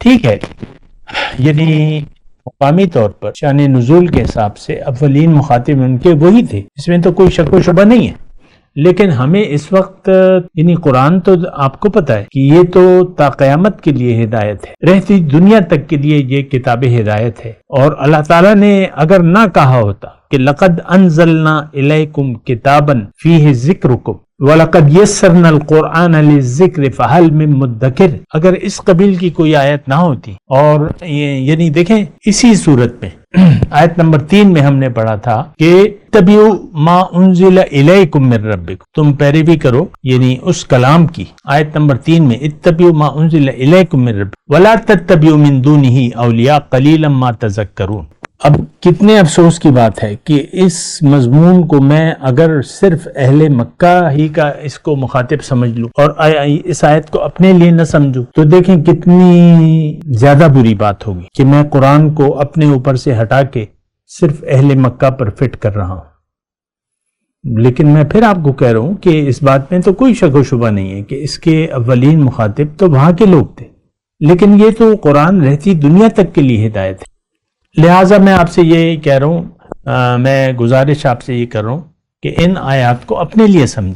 ٹھیک ہے، یعنی مقامی طور پر شان نزول کے حساب سے اولین مخاطب ان کے وہی تھے، اس میں تو کوئی شک و شبہ نہیں ہے. لیکن ہمیں اس وقت یعنی قرآن تو آپ کو پتا ہے کہ یہ تو تا قیامت کے لیے ہدایت ہے، رہتی دنیا تک کے لیے یہ کتاب ہدایت ہے. اور اللہ تعالیٰ نے اگر نہ کہا ہوتا کہ لقد انزلنا الیکم کتابا فیہ ذکرکم وَلَقَدْ يَسَّرْنَا الْقُرْآنَ لِلذِّكْرِ فَهَلْ مِن مُدَّكِرٍ، اگر اس قبیل کی کوئی آیت نہ ہوتی. اور یعنی دیکھیں اسی صورت میں آیت نمبر 3 میں ہم نے پڑھا تھا کہ اتبعوا ما انزل الیکم من ربکم، تم پیروی کرو یعنی اس کلام کی. آیت نمبر 3 میں اتبعوا ما انزل الیکم من ربکم ولا تتبعوا من دونہ اولیاء قلیلا ما تذکرون. اب کتنے افسوس کی بات ہے کہ اس مضمون کو میں اگر صرف اہل مکہ ہی کا اس کو مخاطب سمجھ لوں اور اس آیت کو اپنے لیے نہ سمجھوں تو دیکھیں کتنی زیادہ بری بات ہوگی کہ میں قرآن کو اپنے اوپر سے ہٹا کے صرف اہل مکہ پر فٹ کر رہا ہوں. لیکن میں پھر آپ کو کہہ رہا ہوں کہ اس بات میں تو کوئی شک و شبہ نہیں ہے کہ اس کے اولین مخاطب تو وہاں کے لوگ تھے، لیکن یہ تو قرآن رہتی دنیا تک کے لیے ہدایت ہے. لہٰذا میں آپ سے یہ کہہ رہا ہوں، میں گزارش آپ سے یہ کر رہا ہوں کہ ان آیات کو اپنے لیے سمجھیں.